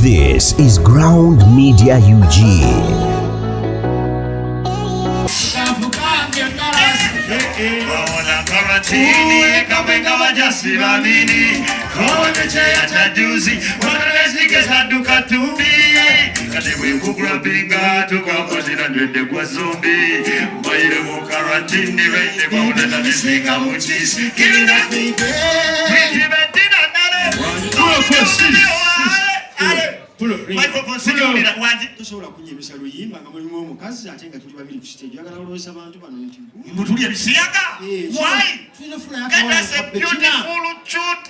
This is Ground Media UG. Tosobola kunyemesa luyimba nga mulimu omukazi ate nga tuli babiri ku stage agala olowesa abantu bano nti mutuli ebisiyaga why that's a beautiful truth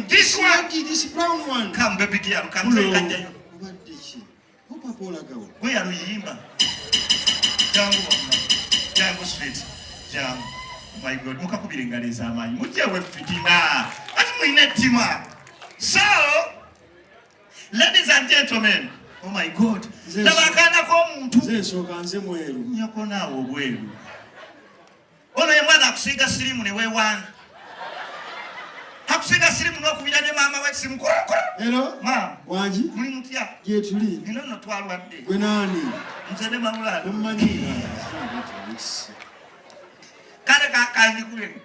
this brown one come baby girl come kanjayo obadde ki opapa olagawo gwe yaluyimba jangu street jangu my god mukakubira engalo ez'amaanyi mujjewe fitina ati muyina ettima so ladies and gentlemen, oh my God, nabakana komuntu zesoka nze mweru nyako naawe obweru ono ye mwana akusiga sirimu ne weewaana akusiga sirimu n'okubira ne maama we sirimu hello ma wangi muli mutya gye tuli ino nno twalwadde gwe naani nze ne Maulana omumanyira kale kakandikule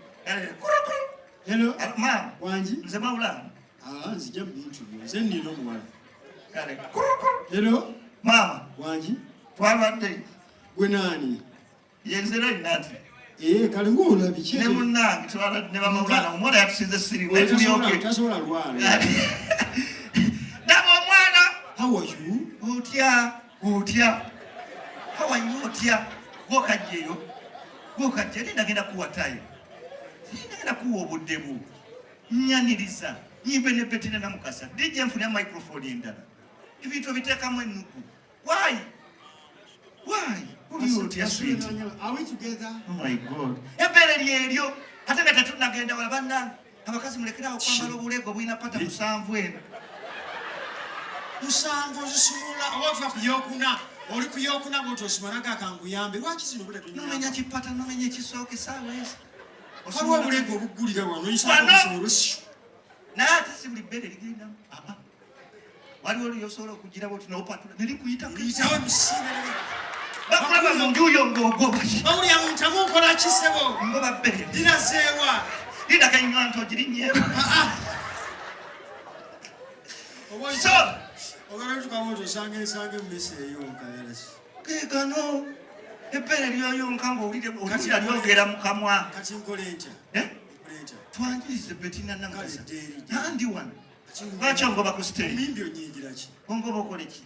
hello ma wangi nze Maulana nzija mu bintu byo nze nnina omuwala kale hello mama wangi twalwadde gwe naani yenzera inati kale ng'olabi ki ne munnange twalwadde ne Maulana omuwala yatusize sirimu netulyoke tasobola lwala daba omwana how are you otya how are you otya gwokajjeyo gwokajje nindagenda kuwatayo nindagenda kuwa obuddemu nyaniriza nyimbe ne Bettina na Mukasa DJ mfuna microphone endala ebintu ebiteekamu ennuku why are we together oh my god ebere lyeryo ate nga tetunagenda wala banna abakazi mulekerawo kwambala obulego bulina pata 7 eno 7 zisumula oba kuyokuna oli kuyokuna bw'otosumalaga akanguyambe lwaki zino bule nomenya kipata nomenya ekisooka essaawa ezi waliwo obulego obuggulira wano yisaolwesio naye ate si buli bbeere ligendamu waliwo lyosobola okugira bwoti nopatula nelikuyitawo emisinde bakulaba mu njuyo ng'ogobaki bawulira muntu amukola kisebo ngoba bbeere lirazeewa lidaka enywa nti ogirinnyeeko so ogala tukamoto osanga ensanga emmese eyonka yarasi gegano ebbeere lyoyonka ng'owulira lyogera mu kamwa kati nkole ntya twanjirize Bettina na Mukasa andi wano lwaki ongoba ku stage mimbi onyingiraki ongoba okole ki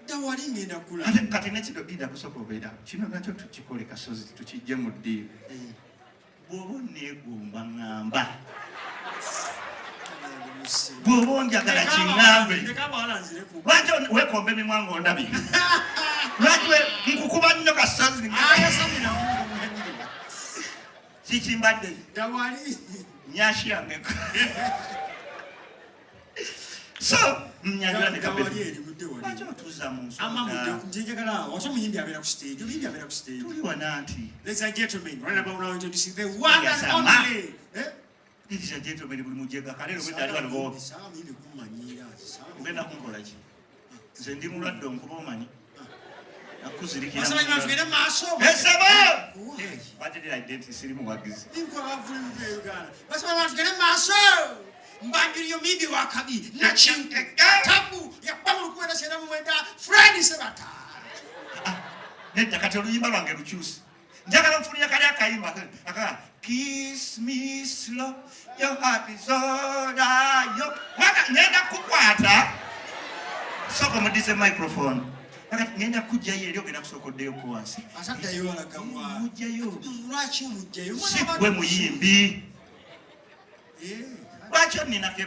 dawali ngenda kula ate kati nekido ida kusooka obeera kino nakyo tukikole kasozi tukijje mu ddiiro bw'oba oneegomba ŋŋamba bw'oba onjagala kiŋŋambe lwaki weekomba emimwa ng'ondabye lwaki nkukuba nnyo kasozi kikimbadde dawali nyashi yangeko so mnyajua nikabeli wacha tuza munso njegala wacha muyimbi abera ku stage muyimbi abera ku stage tuli wananti ladies and gentlemen right about now introducing the one and only ladies and gentlemen buli mujega kalero kwedali waliwo sawa muyimbi kumanyira ugenda kunkola ki nze ndi mulwadde onkuba omanyi nakuzirikira asaba nyuma tugende maaso esaba batiri identity siri muwagizi inkola vumbe ugana basaba tugende maaso mbangiriyo mimbi wakabi nachinkeka tabu yakwamu kuwenda sena mwenda Fred Sebata nedda kati oluyimba lwange lukyusi njagala nfunira kali akayimba aka kiss me slow your heart is all yo waka ngenda kukwata soko mudize microphone akati ngenda kujjayo eri ogenda kusokoddeyo ku wansi asaddayo alagamwa mujjayo lwaki mujjayo si gwe muyimbi lwaki oninako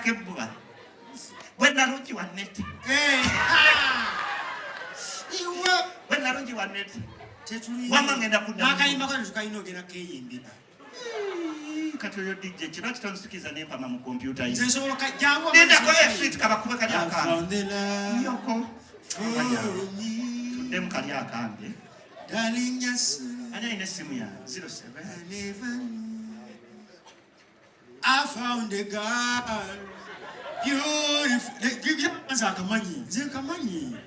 ebbuba bwe nalungi wa neti bwe nalungi wa neti wama ngenda nakayimba kano tukayina ogenda keyimbira kati oyo DJ kino kitonsikiza nempama mu kompyuta yi nsobola jangu nendako efit kabakube kali akambe yoko tudde mu kali akambe ani ayina essimu ya 07 I found a girl Beautiful. Zakamanyi. Zakamanyi.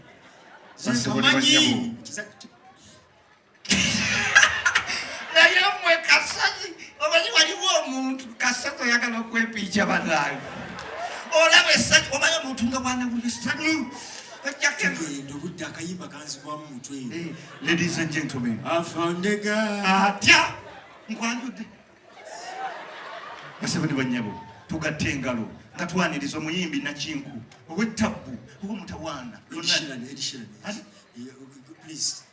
Yamwe kasazi omanyi waliwo omuntu kasato yagala okwepiica banaye olaba essanyu omanyi omuntu nga bwana buli essanyu Genda obudde akayimba kanzibwamu mutwe. Ladies and gentlemen, afandega atya nkwanjudde basabani banyabo tugatte engalo nga twaniriza omuyimbi nakinku ow'ettabbu ow'omutawaana please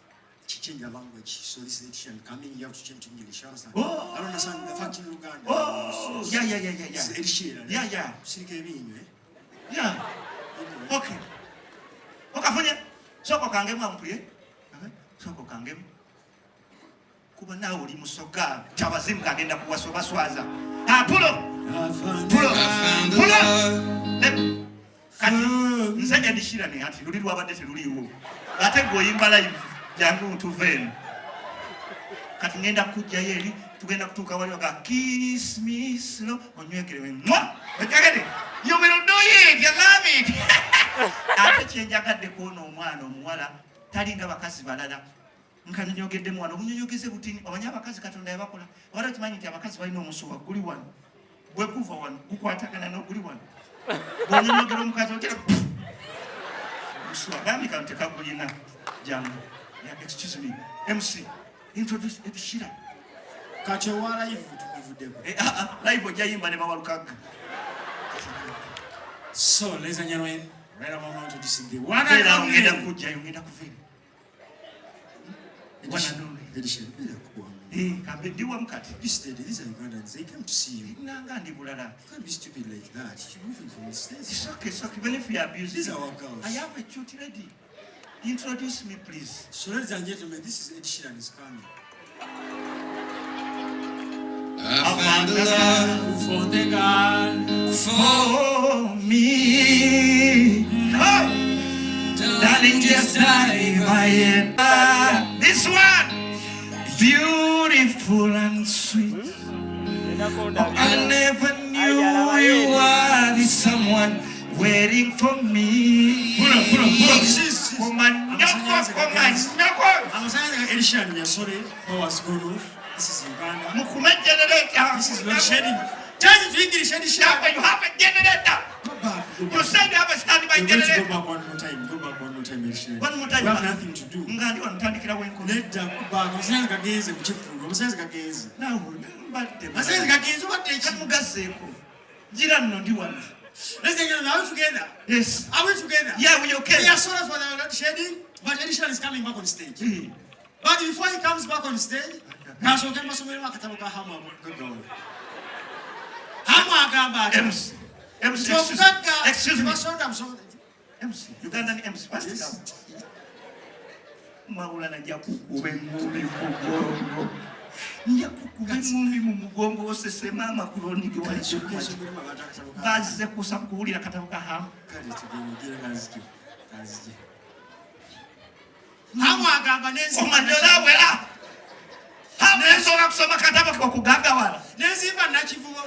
change the language. So this edition coming, you have to change to English. Understand? Oh. I don't understand the fact in Uganda. Oh, yeah. It's edition. Yeah. Yeah. Okay. Okafunya. Soko kangemu ampuye. Soko kangemu. Kuba nawe oli musoga tabazimu kagenda kuwasobaswaza. Pulo. Kati nze edishirani ati luli lwabadde teluliwo. Ate gwoyimba live jangu ntuveni. Kati ngenda kujja yeri tugenda kutuuka wali waga kiss me slow onywekerewe mwa ekagede you will do it, you love it. Ate kyenjagadde kuona omwana omuwala talinga bakazi balala nkanyonyogedde mwana obunyonyogeze butini omanyi abakazi Katonda yabakola wala tumanyi nti abakazi balina omusuwa guli wano bwe kuva wano gukwatagana n'oguli wano bwonyonyogera omukazi otera omusuwa bambi kano tekagulina jangu. Excuse me, MC, introduce Ed Sheeran. Kachewala live live ojayimba ne bawalukaga. So, ladies and gentlemen, right about now introducing the one and only. Yongeda kuvira. One and only. Ed Sheeran. Kambe ndiwa mkati. These are Ugandans. They came to see you. Nanga ndi bulala. You can't be stupid like that. You're moving from the States. It's okay. Even if you abuse these are our girls. I have a cute lady. Introduce me, please. So, ladies and gentlemen, this is Ed Sheeran is coming. I found the love for the God for me. Oh, darling, just dive in. This one, beautiful and sweet. Oh, I never knew you were someone waiting for me. I'm saying Ed Sheeran, we are sorry. Oh, what's going on? This is Uganda. This is load shedding. Change it to English, Ed Sheeran. You have a generator. You said you have a standby generator. Go back one more time, Ed Sheeran. One more time. We have nothing to do. Let them back. I'm saying Gageze, I'm saying Gageze. No, I'm saying Gageze, what they say? Jiran no one. Let's take it now together. Yes. Are we together? Yeah, we okay. We are sorry for the load shedding, but Ed Sheeran is coming back on stage. But before he comes back on stage, MC, excuse me. MC, Ugandan MC, what's this? Maulana Jakukuwe Mumi Mugongo. Njakukuwe Mumi Mugongo osese mama kuloniki wali chukumaji. Baze kusakuulira katabuka hamu. Hamu agamba nenzi. Omanyola wela. Hamu ensola kusoma katabuka okugaga wala. Nenzimba nakivubo.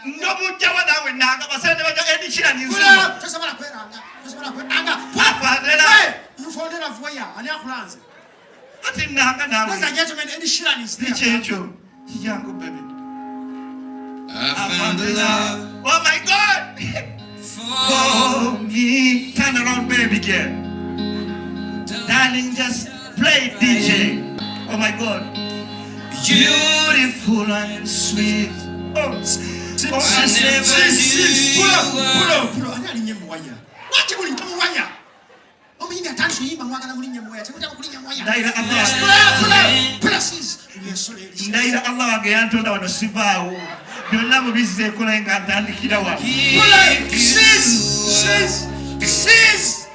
Ndobujja wanawe nanga basende bajo Ed Sheeran nzimba. Kula, tosobola kweranga. Tosobola kweranga. Papa lela. Ufondera voya, ani akulanze. Ati nanga nawe. Ladies and gentlemen, Ed Sheeran is there. Chicho. Yango baby. I found the love. Oh my God. For me. Turn around, baby girl. Darling, just play DJ. Oh my God. Beautiful and sweet. Oh, I never knew Pull up. Ani nyemwaya. Wache buli nyemwaya. Omunyinga atandise yimba mwagala buli nyemwaya. Temuta buli nyemwaya. Ndaira Allah. Ndaira Allah wange yantonda wano sivaawo. Byonna mubize ekola nga ntandikira wa. Sis.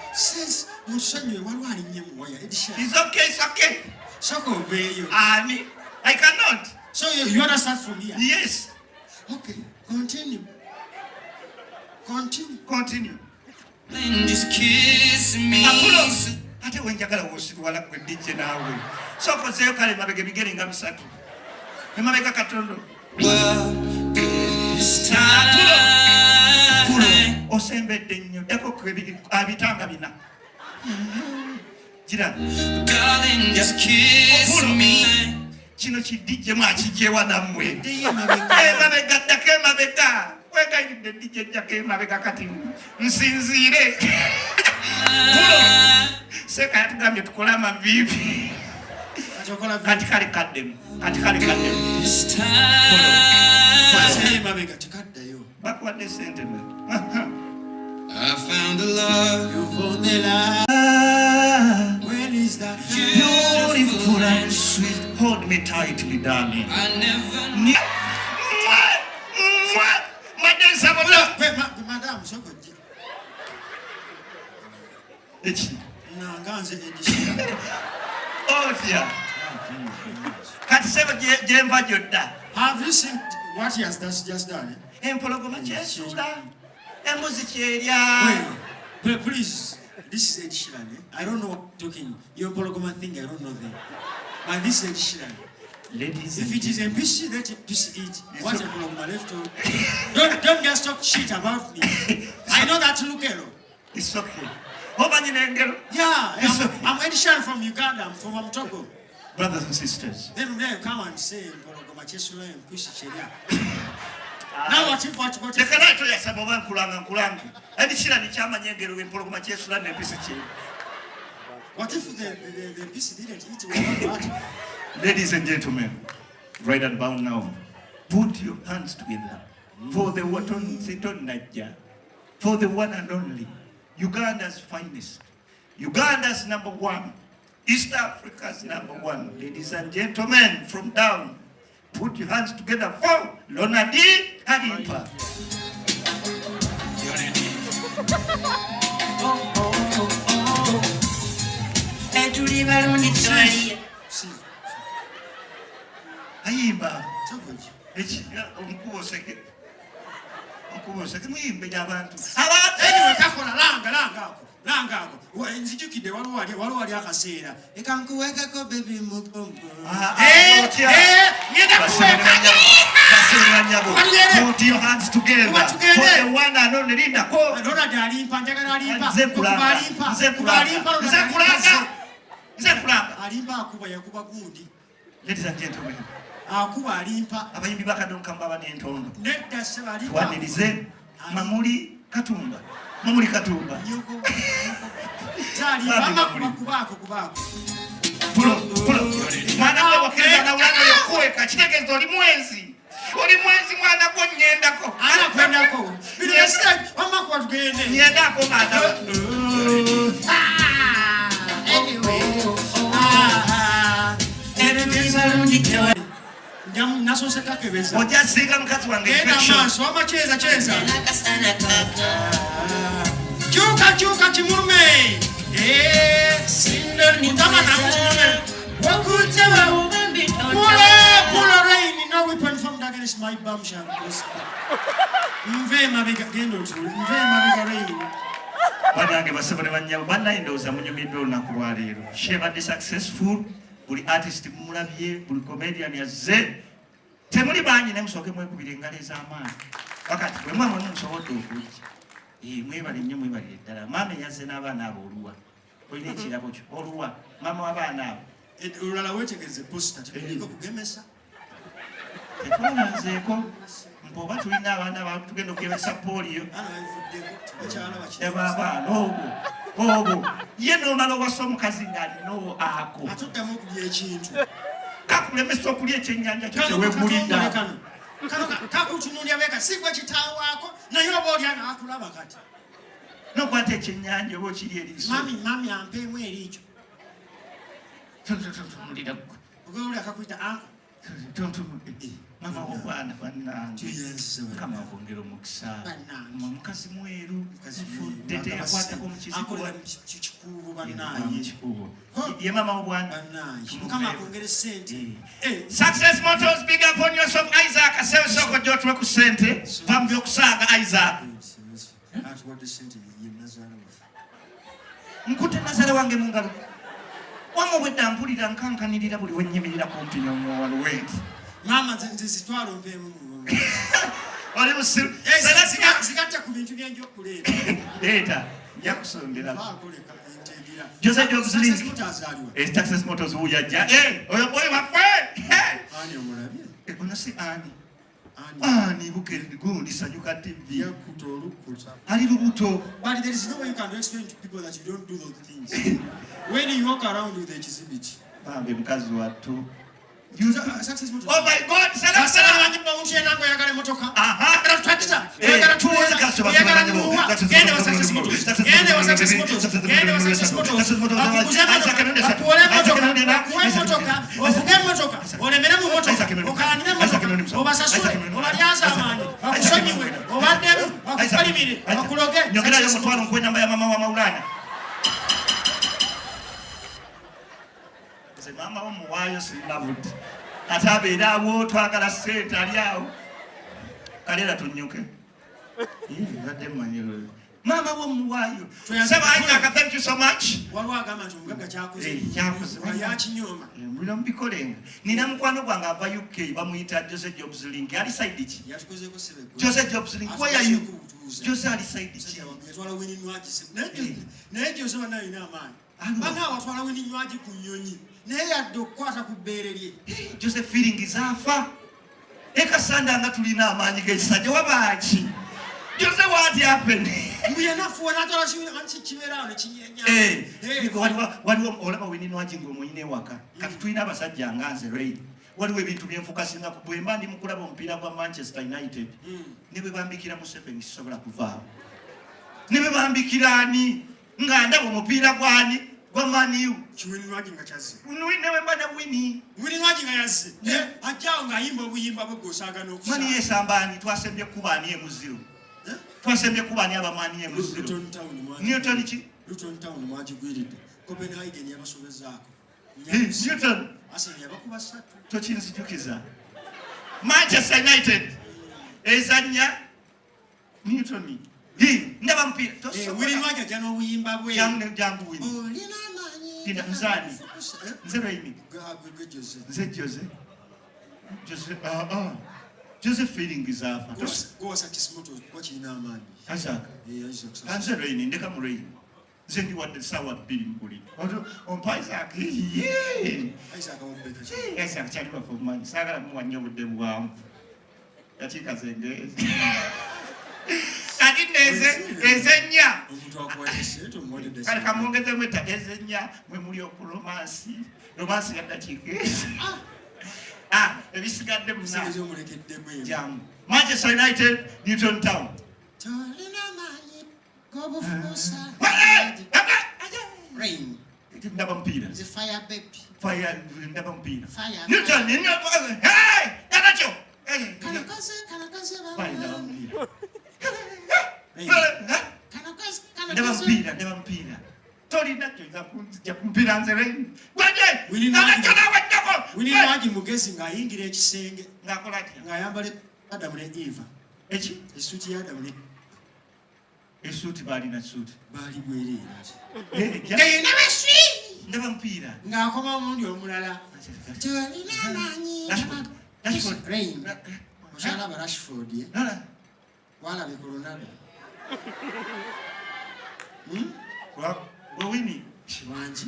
Musanywe walwali nyemwaya. Ed Sheeran. It's okay. Soko veyo. Ani, I cannot. So you want to start from here? Yes. Okay. Continue. and just kiss me. Ate wenjagala wosirwala gwe DJ nawe. Soko zeyo kale mabege bigere nga bisatu. Emabega katondo. Well, this time sembedde nnyo ddako abitanga bina gira Darling, just kiss me. kino kidijje mwakijjewa nammwe emabega ddako emabega wegayiridde dijje ejjako emabega kati nsinziire seka yatugambye tukole amaviivi kati kale kaddemu This time. bakwadde sente I found the love. When is that? beautiful and sweet. Hold me tightly, darling. I never knew. Madam, so good. Oh dear. Kati sebo jemba jodda. Have you seen what he has just done? Empologoma kyesula. Embuzi kyerya. Wait, please. This is Ed Sheeran. I don't know what you're talking. Your Pologoma thing, I don't know them. But this is Ed Sheeran. Ladies, if it is a PC, let it PC it. What a Pologoma left to. Don't just talk shit about me. I know that Lukelo. It's okay. Yeah, I'm Ed Sheeran from Uganda. I'm from Togo. Brothers and sisters. Then you come and say Pologoma Chesula and Pussy Cheria. Now what if the Kanato Yasabavan Kulang. Ed Sheeran Chama Yagero in Pologoma Chesula and PC. What if the PC didn't eat what? Ladies and gentlemen, right about now, put your hands together for the for the one and only, Uganda's finest, Uganda's number one, East Africa's number one. Ladies and gentlemen, from down, put your hands together for Lonadi Harimpa. Ayimba omukuboseke muyimbe y'abantu kakola langa nzijukidde waliwo wali akaseera ekankuweekako bebi mukongo put your hands together for the one and only Lindako. Ronald alimpa njagala alimpa Nzekulanga alimpa akuba yakuba gundi. Ladies and gentlemen, akuba alimpa abayimbi bakadonka mbaba n'entondo nedda seba alimpa twanirize Mamuli Katumba kubako mwana we wakenda na ulano yokuweka kitegezo oli mwezi mwana gwo nnyendako anakwendako bilesita wamakuba tugende nnyendako mwana nasoseka kebeza ojasiga mukazi wange maaso wamacheza kyuka kimurume mutama nakukimurume pull a rain, no weapon formed against my bum shall prosper. Mve mabega gendo tu, mve mabega rain. Banange basabane banyabo banayindoza munyumidde olunaku lwa leero. She badde successful, buli artist mulabye, buli comedian yazze. Temuli banyi ne musooke mwekubira engalo ez'amaanyi. Wakati bwe mwamwe musobodde okujja. Mwebale nnyo mwebale ddala. Maama yazze n'abaana abo oluwa. Olina ekirabo kyo oluwa. Maama w'abaana abo. Olala wetegeze posta tebiliko kugemesa. Tetwanzeeko mpoba tulina abaana batugenda okugemesa polio. Abaana obwo ye n'omala owasa omukazi ng'alina ako. Atuddamu okulya ekintu. Kakulemesa okulya ekyennyanja kyo kyewegulidde. Kano kakutunuulya beeka si gwe kitaawaako naye oba olya n'akulaba kati. N'okwata ekyennyanja oba okirya eriiso. Mami ampeemu eriikyo. Ogwewuli akakwita anko. Mama w'obwana bannange Mukama akwongere omukisa. Mukazi mweru mufudde teyakwatako mu kikuubo bannange. Ye mama w'obwana bannange. Mukama akwongere ssente. Success motors, big up on yourself. Isaac asewe soko gy'otuwe ku ssente vamu by'okusaaga Isaac. Atuwadde ssente ye Nazaala waffe. Nkutte Nazaala wange mu ngalo. Wamma obwedda mpulira nkankanirira buli wenyimirira kumpi n'omuwala w'enti. Mama nze zitwala ompeemu mu oli musiru zigatta ku bintu byenjokuleeta leeta yakusondera bakoleka entegira Jose Jobs link mutazaliwa Texas Motors uyaja oyo boy waffe ani omulabye onasi ani bukendi gundi sanyuka TV yakuta olukuta ali lubuto. but there is no way you can explain to people that you don't do those things when you walk around with exhibit bambe mukazi wattu. Success motor. Oh my God, Mama wa Muwala sinavudi atabeera awo twagala sente ali awo kalera tunyuke zadde manyiro mama wa Muwala Tebamayi, thank you so much walwa agamba nti omugagga kyakoze yakinyoma mbula mbikolenga nina mukwano gwange ava UK bamuyita Jose Jobs link ali side ki yatukozeko sebe Jose Jobs link where are you Jose ali side ki yatwala wini nwagi naye Jose bana ina amaanyi banga watwala wini nwagi ku nnyonyi naye yadde okukwata ku bbeere lye Jose feeling afa ekasanda nga tulina amaanyi g'ekisajja wabaaki Jose what happened muyanafuwa natwala kibeerawo nekinyenya waliwo olaba weninwagi ng'omuyina ewaka kati tulina abasajja nga nze Ray waliwo ebintu byenfukasinga bwe mba ndi mu kulaba omupiira gwa Manchester United ne bwe bambikira Museveni sisobola kuvaawo ne bwe bambikira ani nga ndaba omupiira gwani gwa Man U kiwinwagi nga kyaze newe mba na winwagi nga yazze ajjawo ng'ayimba obuyimba bwe gwosaagana okusaa mani yesambaani twasembye kubaani emuziro twasembye kubaani abamanyi emuziro Newton ki Luton Town mwagigwiridde Copenhagen yabasobezaako Newton Arsenal yabakuba 3 tokinzijukiza Manchester United ezanya Newton ndaba mpira winwagi ajja n'obuyimba bwe jangu wini olina amaanyi nzani nze Raimi nze Jose feeling afa gosa kisimoto wakirina amaanyi asaka nze Raimi ndeka mu Raimi nze ndi wadde sawa 2 mbuli ompa Isaac Isaac kyali bafumanyi saagala muwanye obudde bwangu yakiika zengezi kati ezenya kale kamwongezemu etta ezenya mwe muli okuromansi romansi yaddakiika ebisigadde munajamu Manchester United Newton Town ndaba mpira ndaba mpira Newton nakyo ndaba mpira tolina kyoza kumpira nze Raimi winwagi mugezi ng'ayingira ekisenge ng'akola atya ng'ayambala Adamu ne Eva eki essuuti ya Adamu ne essuuti baalina suuti baali bwereera ndaba mpira ng'akoma omundi omulala tolina amaanyi Raimi okyalaba Rashford walabe ku Ronaldo wewini wangi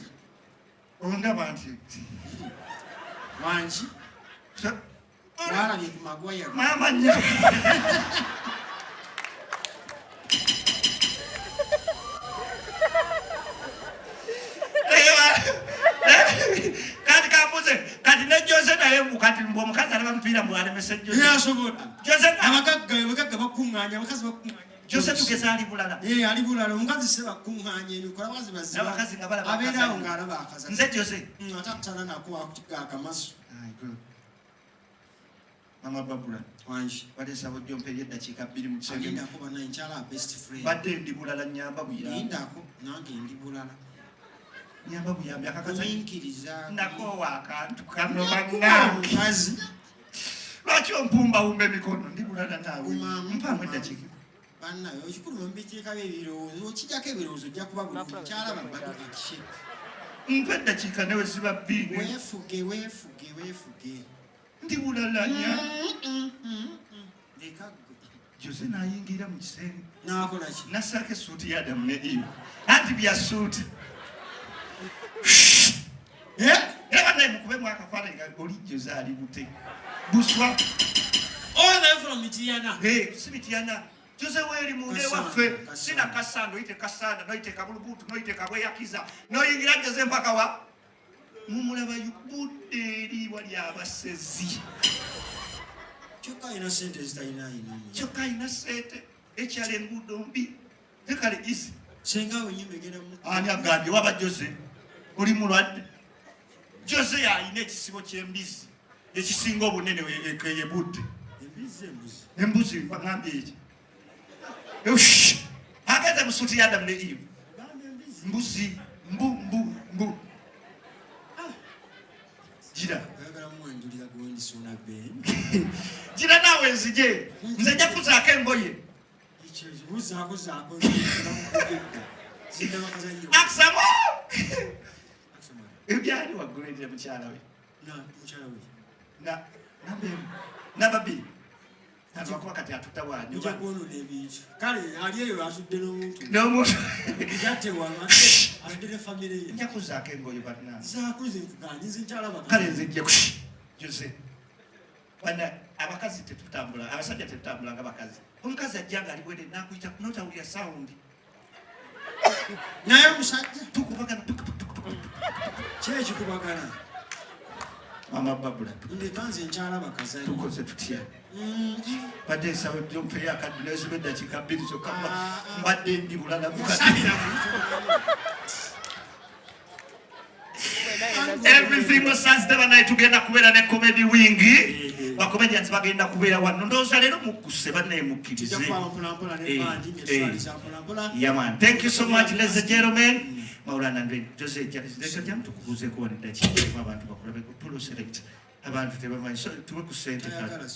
ondaba nti wangi walabye ku Magwaya mama nnyo kati kabuze kati ne Jose naye kati mbwo omukazi alaba mpira mbwo alemese Jose yasobola Jose abagagga bakuŋŋaanya abakazi bakuŋŋaanya Jose tugeza ali bulala ali bulala omukazi se bakuŋŋaanya emikola bazi baziba n'abakazi nga balaba abeerawo ng'alaba akaza nze Jose atakutana nako akamasu mama Babula wangi balesa bujjompe eddakiika 2 mu kisenge alindako bana nkyala best friend badde ndi bulala nyamba buyambi lindako nange ndi bulala nyamba buyambi akakaza oyinkiriza nakoowa akantu kano bannange lwaki ompumba wumba emikono ndi bulala naawe mpamu eddakiika bannaye okikulu mubiteekabo ebirowoozo okijjako ebirowoozo ojja kuba buli kyalaba badde ekishe mpa eddakiika newe ziba 2 weefuge ndi bulala nya leka Jose n'ayingira mu kisenge n'akola ki n'assaako essuuti ya Adamu ne Eve anti bya ssuuti era naye mukubemu akafaananyi nga oli Jose ali bute buswa all the way from Mityana si Mityana Jose weeri munda ewaffe sina kasanda oyite kasanda noyite kabulubuutu noyite kabweyakiza noyingira Jose mpaka wa mumulaba budde eri wali abasezi kyokka alina sente zitalina kyokka alina sente ekyala enguudo mbi tekale isi senga wenyimba egenda mu ani agambye waba Jose oli mulwadde Jose yalina ekisibo ky'embizi ekisinga obunene ye budde embuzi bagambye eki ageze mu ssuuti ya Adamu ne Eve mbuzi mbu gira gira naawe nzije nze nja kuzaako engoye akusamo ebyali waggulu erire mukyala we nababiri abakuba kati atutawaanyi kale ali eyo asudde n'omuntu asudde ne famire ye nja kuzaako engoye bannange zakuze nfuganyize nkyalaba kale nzijje Jose bana abakazi tetutambula abasajja tetutambula nga bakazi omukazi ajjanga ali bwere nakuyita notawulira sawundi naye omusajja tukubagana kyekikubagana mama babula ndekanze nkyalaba kazayi tukoze tutya badde nsaba byompeyo akadde nezima eddakiika 2 zokka mbadde ndi bulala mukati everything was Saturday night tugenda kubeera ne comedy wing bakomedians bagenda kubeera wano ndowooza leero mukkuse bannaye mukkirize yeah man thank you so much ladies and gentlemen Maulana Mbwe Jose leka jam tukubuzeeko wano eddakiika abantu bakulabe ku pulo select abantu tebamayi so tuwe ku ssente kale